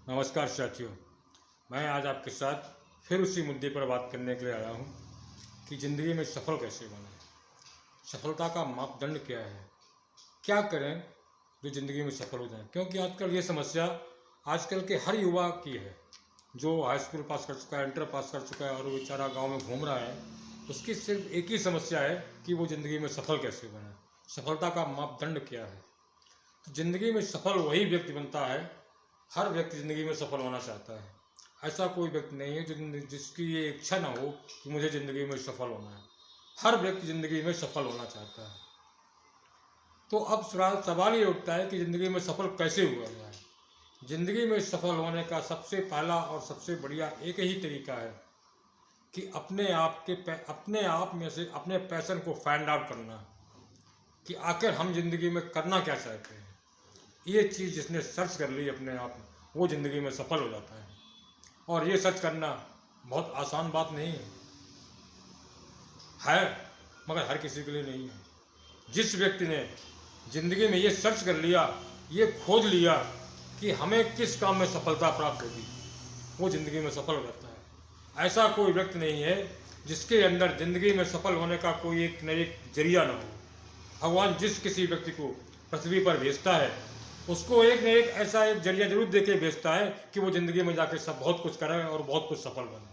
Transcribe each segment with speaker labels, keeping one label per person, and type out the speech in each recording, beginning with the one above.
Speaker 1: नमस्कार साथियों। मैं आज आपके साथ फिर उसी मुद्दे पर बात करने के लिए आया हूँ कि ज़िंदगी में सफल कैसे बने। सफलता का मापदंड क्या है, क्या करें जो ज़िंदगी में सफल हो जाए। क्योंकि आजकल ये समस्या आजकल के हर युवा की है। जो हाई स्कूल पास कर चुका है, इंटर पास कर चुका है और वो बेचारा गाँव में घूम रहा है, उसकी सिर्फ एक ही समस्या है कि वो ज़िंदगी में सफल कैसे बने। सफलता का मापदंड क्या है। तो ज़िंदगी में सफल वही व्यक्ति बनता है, हर व्यक्ति ज़िंदगी में सफल होना चाहता है। ऐसा कोई व्यक्ति नहीं है जिसकी ये इच्छा ना हो कि मुझे ज़िंदगी में सफल होना है। हर व्यक्ति ज़िंदगी में सफल होना चाहता है। तो अब सवाल ये उठता है कि ज़िंदगी में सफल कैसे हुआ जाए। ज़िंदगी में सफल होने का सबसे पहला और सबसे बढ़िया एक ही तरीका है कि अपने आप में से अपने पैशन को फाइंड आउट करना कि आखिर हम ज़िंदगी में करना क्या चाहते हैं। ये चीज़ जिसने सर्च कर ली अपने आप में, वो ज़िंदगी में सफल हो जाता है। और ये सर्च करना बहुत आसान बात नहीं है, मगर हर किसी के लिए नहीं है। जिस व्यक्ति ने ज़िंदगी में ये सर्च कर लिया, ये खोज लिया कि हमें किस काम में सफलता प्राप्त होगी, वो ज़िंदगी में सफल हो जाता है। ऐसा कोई व्यक्ति नहीं है जिसके अंदर ज़िंदगी में सफल होने का कोई एक न एक जरिया ना हो। भगवान जिस किसी व्यक्ति को पृथ्वी पर भेजता है, उसको एक न एक ऐसा एक जरिया जरूर दे के भेजता है कि वो ज़िंदगी में जाके सब बहुत कुछ करे और बहुत कुछ सफल बने।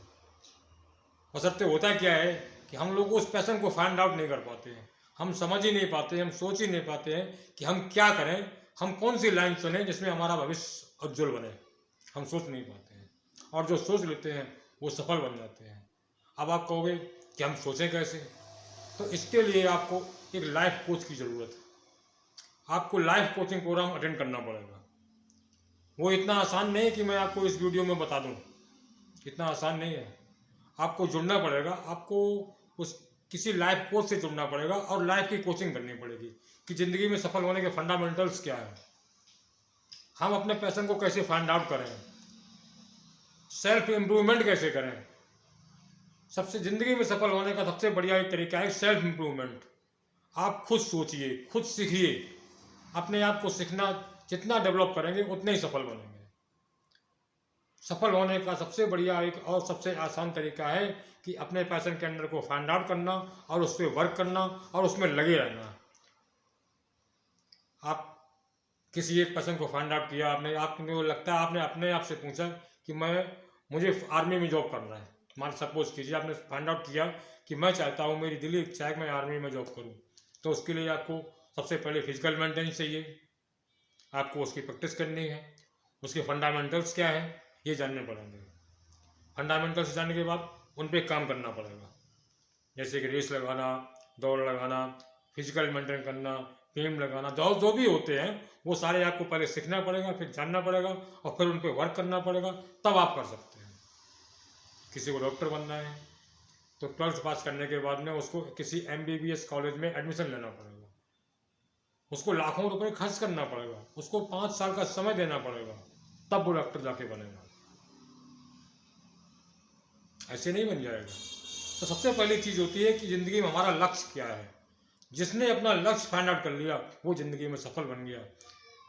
Speaker 1: बशर्ते होता क्या है कि हम लोग उस पैशन को फाइंड आउट नहीं कर पाते हैं। हम समझ ही नहीं पाते, हम सोच ही नहीं पाते हैं कि हम क्या करें, हम कौन सी लाइन चुनें जिसमें हमारा भविष्य उज्जवल बने। हम सोच नहीं पाते हैं, और जो सोच लेते हैं वो सफल बन जाते हैं। अब आप कहोगे कि हम सोचें कैसे, तो इसके लिए आपको एक लाइफ कोच की ज़रूरत है। आपको लाइफ कोचिंग प्रोग्राम अटेंड करना पड़ेगा। वो इतना आसान नहीं है कि मैं आपको इस वीडियो में बता दूं, इतना आसान नहीं है। आपको जुड़ना पड़ेगा, आपको उस किसी लाइफ कोच से जुड़ना पड़ेगा और लाइफ की कोचिंग करनी पड़ेगी कि ज़िंदगी में सफल होने के फंडामेंटल्स क्या है, हम अपने पैशन को कैसे फाइंड आउट करें, सेल्फ इम्प्रूवमेंट कैसे करें। सबसे ज़िंदगी में सफल होने का सबसे बढ़िया एक तरीका है सेल्फ इम्प्रूवमेंट। आप खुद सोचिए, खुद सीखिए। अपने आप को सीखना जितना डेवलप करेंगे उतने ही सफल बनेंगे। सफल होने का सबसे बढ़िया एक और सबसे आसान तरीका है कि अपने पैशन के अंदर को फाइंड आउट करना और उस पर वर्क करना और उसमें लगे रहना। आप किसी एक पैशन को फाइंड आउट किया, आपने आपको लगता है आपने अपने आप से पूछा कि मुझे आर्मी में जॉब करना है। मान सपोज कीजिए आपने फाइंड आउट किया कि मैं चाहता हूँ, मेरी दिली इच्छा है कि मैं आर्मी में जॉब करूँ। तो उसके लिए आपको सबसे पहले फिजिकल मेंटेनेंस चाहिए, आपको उसकी प्रैक्टिस करनी है। उसके फंडामेंटल्स क्या है ये जानने पड़ेंगे। फंडामेंटल्स जानने के बाद उन पर काम करना पड़ेगा, जैसे कि रेस लगाना, दौड़ लगाना, फिजिकल मेंटेन करना, गेम लगाना, जो भी होते हैं वो सारे आपको पहले सीखना पड़ेगा, फिर जानना पड़ेगा और फिर उन पर वर्क करना पड़ेगा, तब आप कर सकते हैं। किसी को डॉक्टर बनना है तो 12th पास करने के बाद में उसको किसी MBBS कॉलेज में एडमिशन लेना पड़ेगा, उसको लाखों रुपए खर्च करना पड़ेगा, उसको 5 साल का समय देना पड़ेगा, तब वो डॉक्टर जाके बनेगा। ऐसे नहीं बन जाएगा। तो सबसे पहली चीज़ होती है कि ज़िंदगी में हमारा लक्ष्य क्या है। जिसने अपना लक्ष्य फाइंड आउट कर लिया वो ज़िंदगी में सफल बन गया।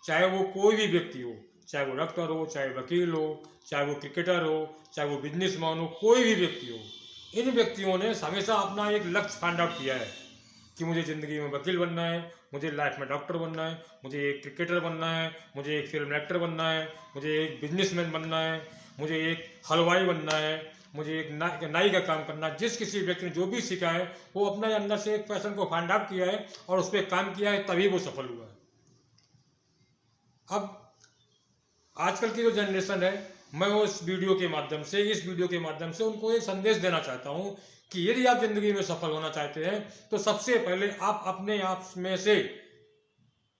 Speaker 1: चाहे वो कोई भी व्यक्ति हो, चाहे वो डॉक्टर हो, चाहे वकील हो, चाहे वो क्रिकेटर हो, चाहे वो बिजनेसमैन हो, कोई भी व्यक्ति हो, इन व्यक्तियों ने हमेशा अपना एक लक्ष्य फाइंड आउट किया है कि मुझे ज़िंदगी में वकील बनना है, मुझे लाइफ में डॉक्टर बनना है, मुझे एक क्रिकेटर बनना है, मुझे एक फिल्म एक्टर बनना है, मुझे एक बिजनेसमैन बनना है, मुझे एक हलवाई बनना है, मुझे एक नाई का काम करना। जिस किसी व्यक्ति ने जो भी सीखा है वो अपने अंदर से एक पैशन को फाइंड आउट किया है और उस पर काम किया है, तभी वो सफल हुआ है। अब आजकल की जो जनरेशन है, मैं इस वीडियो के माध्यम से उनको एक संदेश देना चाहता हूँ कि यदि आप जिंदगी में सफल होना चाहते हैं तो सबसे पहले आप अपने आप में से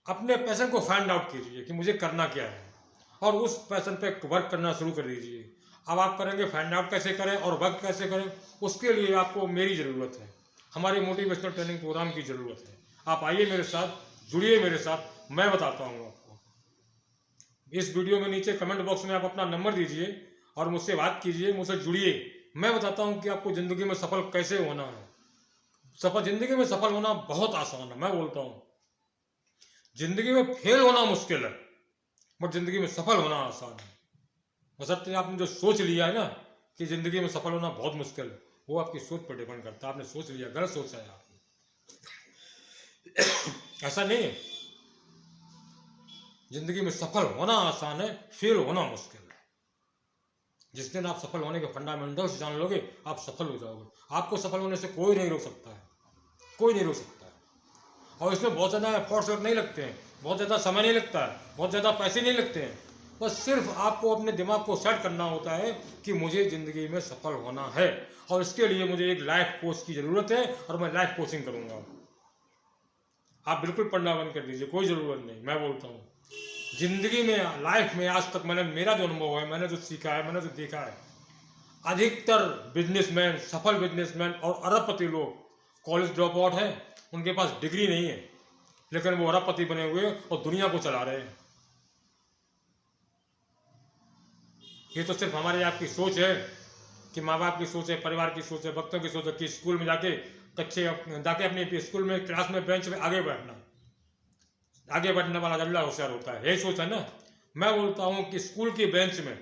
Speaker 1: अपने पैशन को फाइंड आउट कीजिए कि मुझे करना क्या है, और उस पैशन पे वर्क करना शुरू कर दीजिए। अब आप करेंगे फाइंड आउट कैसे करें और वर्क कैसे करें, उसके लिए आपको मेरी ज़रूरत है, हमारे मोटिवेशनल ट्रेनिंग प्रोग्राम की ज़रूरत है। आप आइए मेरे साथ, जुड़िए मेरे साथ, मैं बताता हूँ आपको। इस वीडियो में नीचे कमेंट बॉक्स में आप अपना नंबर दीजिए और मुझसे बात कीजिए, मुझसे जुड़िए। मैं बताता हूँ कि आपको ज़िंदगी में सफल कैसे होना है। ज़िंदगी में सफल होना बहुत आसान है। मैं बोलता हूँ ज़िंदगी में फेल होना मुश्किल है, बट ज़िंदगी में सफल होना आसान है। बशर्ते आपने जो सोच लिया है ना कि ज़िंदगी में सफल होना बहुत मुश्किल है, वो आपकी सोच पर डिपेंड करता है। आपने सोच लिया, गलत सोचा है आपने। ऐसा नहीं है, जिंदगी में सफल होना आसान है, फेल होना मुश्किल है। जिस दिन आप सफल होने के फंडामेंटल्स जान लोगे, आप सफल हो जाओगे। आपको सफल होने से कोई नहीं रोक सकता है, कोई नहीं रोक सकता है। और इसमें बहुत ज़्यादा एफर्ट्स नहीं लगते हैं, बहुत ज़्यादा समय नहीं लगता है, बहुत ज़्यादा पैसे नहीं लगते हैं। बस सिर्फ आपको अपने दिमाग को सेट करना होता है कि मुझे ज़िंदगी में सफल होना है, और इसके लिए मुझे एक लाइफ कोच की ज़रूरत है, और मैं लाइफ कोचिंग करूँगा। आप बिल्कुल पढ़ना बंद कर दीजिए, कोई ज़रूरत नहीं। मैं बोलता हूँ, ज़िंदगी में, लाइफ में आज तक मेरा जो अनुभव है, मैंने जो सीखा है, मैंने जो देखा है, अधिकतर बिजनेसमैन, सफल बिजनेसमैन और अरबपति लोग कॉलेज ड्रॉप आउट हैं। उनके पास डिग्री नहीं है, लेकिन वो अरबपति बने हुए और दुनिया को चला रहे हैं। ये तो सिर्फ हमारे आपकी सोच है, कि माँ बाप की सोच है, परिवार की सोच है, भक्तों की सोच है, कि स्कूल में जाके जाके अपनी स्कूल में, क्लास में, बेंच में आगे बैठना, आगे बैठने वाला ज़्यादा होशियार होता है, यही सोच है ना। मैं बोलता हूँ कि स्कूल की बेंच में,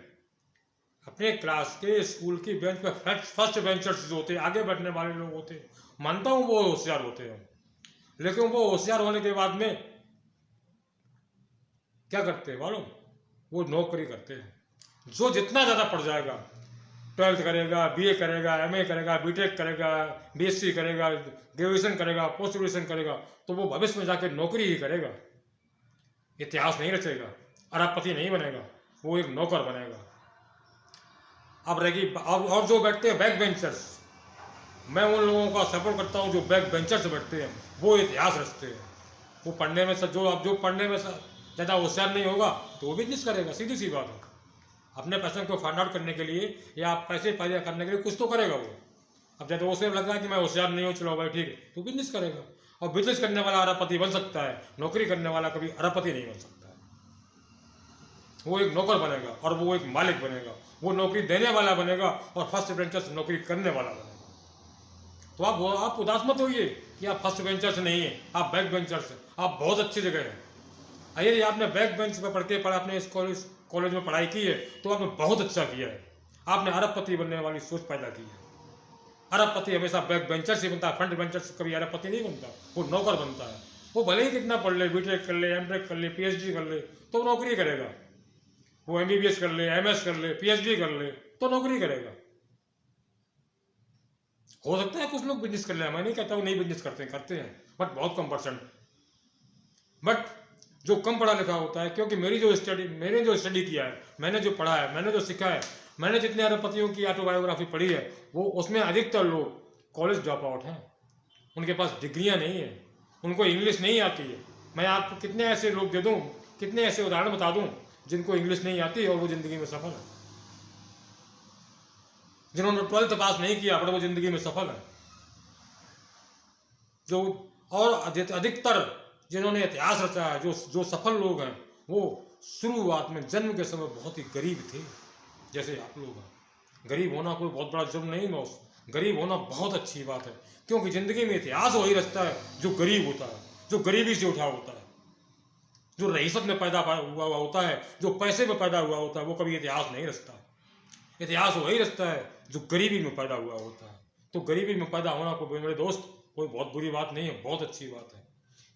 Speaker 1: अपने क्लास के स्कूल की बेंच पे फर्स्ट बेंचर्स जो होते हैं, आगे बैठने वाले लोग होते हैं, मानता हूँ वो होशियार होते हैं, लेकिन वो होशियार होने के बाद में क्या करते हैं मालूम? वो नौकरी करते हैं। जो जितना ज़्यादा पढ़ जाएगा, 12th करेगा, BA करेगा, MA करेगा, BTech करेगा, BSc करेगा, ग्रेजुएशन करेगा, पोस्ट ग्रेजुएशन करेगा, तो वो भविष्य में जाकर नौकरी ही करेगा, इतिहास नहीं रचेगा, अरबपति नहीं बनेगा, वो एक नौकर बनेगा। अब रहेगी, और जो बैठते हैं बैक बेंचर्स, मैं उन लोगों का सपोर्ट करता हूँ जो बैक बेंचर्स बैठते हैं, वो इतिहास रचते हैं। वो पढ़ने में जो पढ़ने में ज़्यादा होशियार नहीं होगा, तो वो बिजनेस करेगा, सीधी सी बात है। अपने पैसे को फाइंड आउट करने के लिए, या पैसे पैदा करने के लिए कुछ तो करेगा वो। अब जब उसे लग रहा है कि मैं होशियार नहीं हूँ, चलो भाई ठीक है, तो बिजनेस करेगा। और बिजनेस करने वाला अरबपति बन सकता है, नौकरी करने वाला कभी अरबपति नहीं बन सकता है। वो एक नौकर बनेगा और वो एक मालिक बनेगा, वो नौकरी देने वाला बनेगा और फर्स्ट बेंचर्स नौकरी करने वाला बनेगा। तो आप उदास मत होइए कि आप फर्स्ट बेंचर्स नहीं है, आप बैक बेंचर्स हैं, आप बहुत अच्छी जगह हैं। अरे आपने बैक बेंच पर पढ़ आपने इस कॉलेज में पढ़ाई की है, तो आपने बहुत अच्छा किया है। आपने अरबपति बनने वाली सोच पैदा की है। अरबपति हमेशा बैक बेंचर से बनता है, फ्रंट बेंचर से कभी अरबपति नहीं बनता, वो नौकर बनता है। वो भले ही कितना पढ़ ले, BTech कर ले, MTech कर ले, PhD कर ले, तो नौकरी करेगा। वो MBBS कर ले, MS कर ले, PhD कर ले, तो नौकरी करेगा। हो सकता है कुछ लोग बिजनेस कर ले, मैं नहीं कहता हूँ नहीं बिजनेस करते हैं, बट बहुत कम %। बट जो कम पढ़ा लिखा होता है, क्योंकि मैंने जो स्टडी किया है, मैंने जो पढ़ा है, मैंने जो सीखा है, मैंने जितने अरबपतियों की ऑटोबायोग्राफी पढ़ी है, वो उसमें अधिकतर लोग कॉलेज ड्रॉप आउट हैं। उनके पास डिग्रियां नहीं है, उनको इंग्लिश नहीं आती है। मैं आपको कितने ऐसे लोग दे दूं, कितने ऐसे उदाहरण बता दूं जिनको इंग्लिश नहीं आती और वो ज़िंदगी में सफल है। जिन्होंने 12th पास नहीं किया पर वो ज़िंदगी में सफल है। जो और अधिकतर जिन्होंने इतिहास रचा है, जो सफल लोग हैं, वो शुरुआत में जन्म के समय बहुत ही गरीब थे, जैसे आप लोग हैं। गरीब होना कोई बहुत बड़ा जुर्म नहीं है, गरीब होना बहुत अच्छी बात है, क्योंकि ज़िंदगी में इतिहास वही रचता है जो गरीब होता है, जो गरीबी से उठा होता है, जो रईसत में पैदा हुआ होता है, जो पैसे में पैदा हुआ होता है, वो कभी इतिहास नहीं रचता। इतिहास वही रचता है जो गरीबी में पैदा हुआ होता है। तो गरीबी में पैदा होना कोई, मेरे दोस्त, कोई बहुत बुरी बात नहीं है, बहुत अच्छी बात है।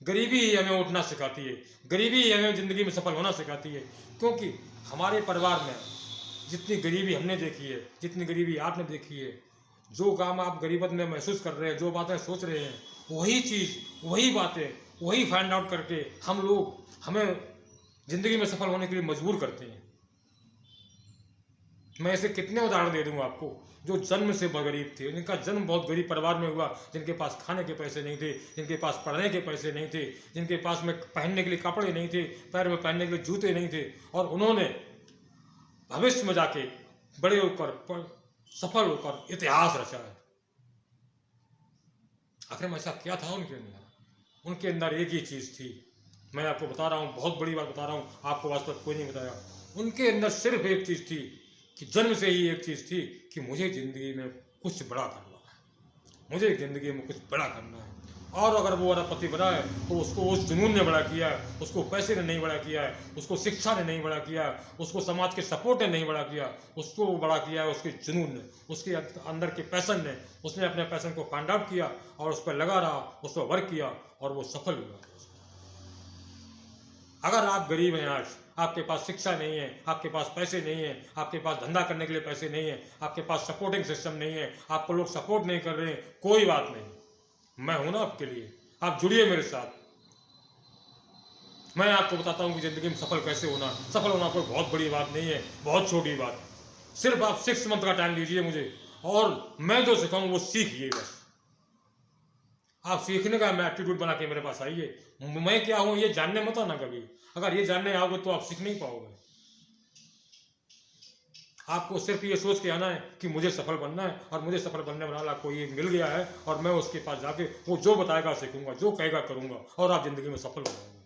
Speaker 1: गरीबी ही हमें उठना सिखाती है, गरीबी ही हमें ज़िंदगी में सफल होना सिखाती है। क्योंकि हमारे परिवार में जितनी गरीबी हमने देखी है, जितनी गरीबी आपने देखी है, जो काम आप गरीबत में महसूस कर रहे हैं, जो बातें सोच रहे हैं, वही चीज़, वही बातें, वही फाइंड आउट करके हमें ज़िंदगी में सफल होने के लिए मजबूर करते हैं। मैं ऐसे कितने उदाहरण दे दूंगा आपको, जो जन्म से गरीब थे, जिनका जन्म बहुत गरीब परिवार में हुआ, जिनके पास खाने के पैसे नहीं थे, जिनके पास पढ़ने के पैसे नहीं थे, जिनके पास में पहनने के लिए कपड़े नहीं थे, पैर में पहनने के लिए जूते नहीं थे, और उन्होंने भविष्य में जाके बड़े होकर, सफल होकर इतिहास रचा है। आखिर में ऐसा क्या था उनके अंदर एक ही चीज़ थी। मैं आपको बता रहा हूँ, बहुत बड़ी बात बता रहा हूँ, आपको आज तक कोई नहीं बताया। उनके अंदर सिर्फ एक चीज़ थी, कि जन्म से ही एक चीज़ थी कि मुझे ज़िंदगी में कुछ बड़ा करना है, मुझे ज़िंदगी में कुछ बड़ा करना है। और अगर वो अरबपति बना है तो उसको उस जुनून ने बड़ा किया है, उसको पैसे ने नहीं बड़ा किया है, उसको शिक्षा ने नहीं बड़ा किया है, उसको समाज के सपोर्ट ने नहीं बड़ा किया, उसको बड़ा किया है उसके जुनून ने, उसके अंदर के पैशन ने। उसने अपने पैशन को फाइंड आउट किया और उस पर लगा रहा, उस पर वर्क किया और वो सफल हुआ। अगर आप गरीब हैं, आज आपके पास शिक्षा नहीं है, आपके पास पैसे नहीं है, आपके पास धंधा करने के लिए पैसे नहीं है, आपके पास सपोर्टिंग सिस्टम नहीं है, आपको लोग सपोर्ट नहीं कर रहे हैं, कोई बात नहीं, मैं हूं ना आपके लिए। आप जुड़िए मेरे साथ, मैं आपको बताता हूं कि जिंदगी में सफल कैसे होना। सफल होना कोई बहुत बड़ी बात नहीं है, बहुत छोटी बात है। सिर्फ आप 6 मंथ का टाइम दीजिए मुझे और मैं जो सिखाऊं वो सीखिए। बस आप सीखने का मैं एटीट्यूड बना के मेरे पास आइए। मैं क्या हूं ये जानने मत आना कभी। अगर ये जानने आओगे तो आप सीख नहीं पाओगे। आपको सिर्फ ये सोच के आना है कि मुझे सफल बनना है और मुझे सफल बनने वाला कोई एक मिल गया है और मैं उसके पास जाके वो जो बताएगा सीखूंगा, जो कहेगा करूंगा और आप जिंदगी में सफल हो जाओगे।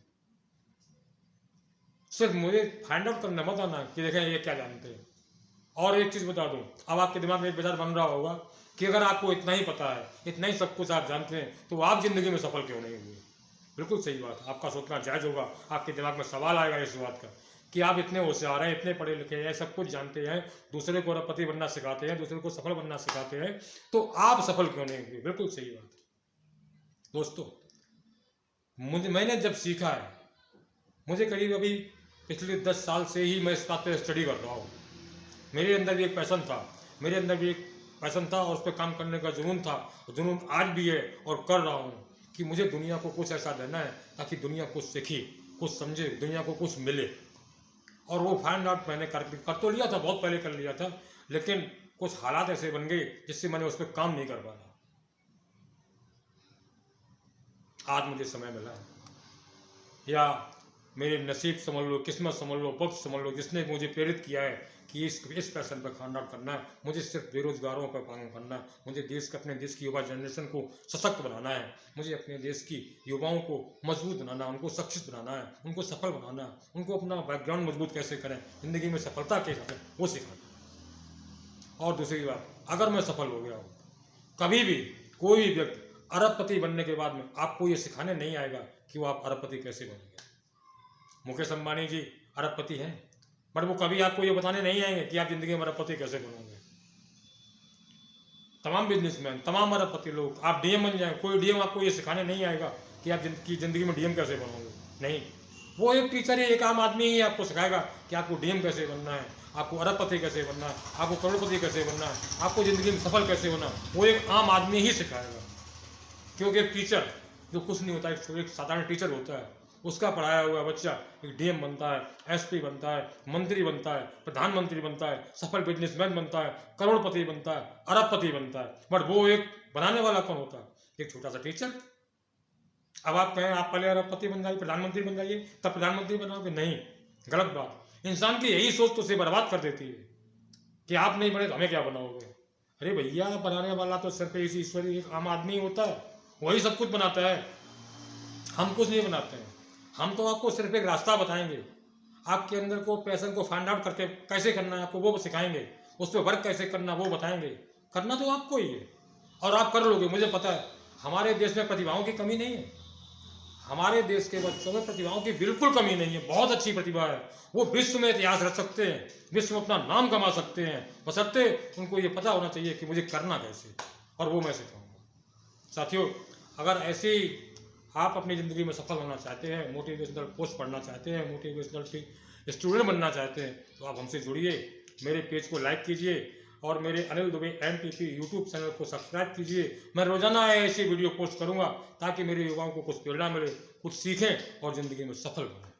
Speaker 1: सिर्फ मुझे फाइंड आउट करने मत आना कि देखें ये क्या जानते हैं। और एक चीज बता दूं, अब आपके दिमाग में एक विचार बन रहा होगा कि अगर आपको इतना ही पता है, इतना ही सब कुछ आप जानते हैं, तो आप जिंदगी में सफल क्यों नहीं हुए। बिल्कुल सही बात, आपका सोचना जायज होगा। आपके दिमाग में सवाल आएगा इस बात का कि आप इतने होशियार हैं, इतने पढ़े लिखे हैं, सब कुछ जानते हैं, दूसरे को अरबपति बनना सिखाते हैं, दूसरे को सफल बनना सिखाते हैं, तो आप सफल क्यों नहीं हुए। बिल्कुल सही बात है दोस्तों। मैंने जब सीखा है, मुझे करीब अभी पिछले 10 साल से ही मैं इस बात पर स्टडी कर रहा हूँ। मेरे अंदर भी एक पैशन था, मेरे अंदर भी एक पैशन था और उस पर काम करने का जुनून था, जुनून आज भी है और कर रहा हूँ कि मुझे दुनिया को कुछ ऐसा देना है ताकि दुनिया कुछ सीखे, कुछ समझे, दुनिया को कुछ मिले। और वो फाइंड आउट मैंने कर तो लिया था, बहुत पहले कर लिया था, लेकिन कुछ हालात ऐसे बन गए जिससे मैंने उस पर काम नहीं कर पाया। आज मुझे समय मिला है, या मेरे नसीब समझ लो, किस्मत समझ लो, वक्त समझ लो, जिसने मुझे प्रेरित किया है कि इस पैशन पर फाइंड आउट करना है। मुझे सिर्फ बेरोजगारों पर काम करना है, मुझे अपने देश की युवा जनरेशन को सशक्त बनाना है, मुझे अपने देश की युवाओं को मजबूत बनाना है, उनको सक्षित बनाना है, उनको सफल बनाना है, उनको अपना बैकग्राउंड मजबूत कैसे करें, जिंदगी में सफलता कैसे करें, वो सिखाना। और दूसरी बात, अगर मैं सफल हो गया हूँ, कभी भी कोई भी व्यक्ति अरबपति बनने के बाद में आपको ये सिखाने नहीं आएगा कि वो आप अरबपति कैसे बनेंगे। मुकेश अंबानी जी अरबपति हैं, बट वो कभी आपको ये बताने नहीं आएंगे कि आप जिंदगी में अरबपति कैसे बनोगे। तमाम बिजनेसमैन, तमाम अरबपति लोग, आप डीएम बन जाए, कोई डीएम आपको ये सिखाने नहीं आएगा कि आप जिंदगी में डीएम कैसे बनोगे। नहीं, वो एक टीचर ही, एक आम आदमी ही आपको सिखाएगा कि आपको डीएम कैसे बनना है, आपको अरबपति कैसे बनना है, आपको करोड़पति कैसे बनना है, आपको जिंदगी में सफल कैसे होना, वो एक आम आदमी ही सिखाएगा। क्योंकि एक टीचर जो कुछ नहीं होता, एक साधारण टीचर होता है, उसका पढ़ाया हुआ बच्चा एक डीएम बनता है, एसपी बनता है, मंत्री बनता है, प्रधानमंत्री बनता है, सफल बिजनेसमैन बनता है, करोड़पति बनता है, अरबपति बनता है। बट वो एक बनाने वाला कौन होता है? एक छोटा सा टीचर। अब आप कहें आप पहले अरबपति बन जाइए, प्रधानमंत्री बन जाइए, तब प्रधानमंत्री बनाओगे, नहीं, गलत बात। इंसान की यही सोच तो उसे बर्बाद कर देती है कि आप नहीं बने तो हमें क्या बनाओगे। अरे भैया, बनाने वाला तो सिर्फ इसी ईश्वरी एक आम आदमी होता है, वही सब कुछ बनाता है, हम कुछ नहीं बनाते हैं। हम तो आपको सिर्फ एक रास्ता बताएंगे, आपके अंदर को पैशन को फाइंड आउट करके कैसे करना है आपको वो सिखाएंगे, उस पर वर्क कैसे करना वो बताएंगे। करना तो आपको ही है और आप कर लोगे, मुझे पता है। हमारे देश में प्रतिभाओं की कमी नहीं है, हमारे देश के बच्चों में प्रतिभाओं की बिल्कुल कमी नहीं है, बहुत अच्छी प्रतिभा है। वो विश्व में इतिहास रच सकते हैं, विश्व में अपना नाम कमा सकते हैं, बशर्ते उनको ये पता होना चाहिए कि मुझे करना कैसे, और वो मैं सिखाऊंगा। साथियों, अगर ऐसे आप अपनी ज़िंदगी में सफल होना चाहते हैं, मोटिवेशनल पोस्ट पढ़ना चाहते हैं, मोटिवेशनल स्टूडेंट बनना चाहते हैं, तो आप हमसे जुड़िए। मेरे पेज को लाइक कीजिए और मेरे Anil Dubey MTP YouTube channel को सब्सक्राइब कीजिए। मैं रोजाना ऐसी वीडियो पोस्ट करूंगा ताकि मेरे युवाओं को कुछ प्रेरणा मिले, कुछ सीखें और ज़िंदगी में सफल बने।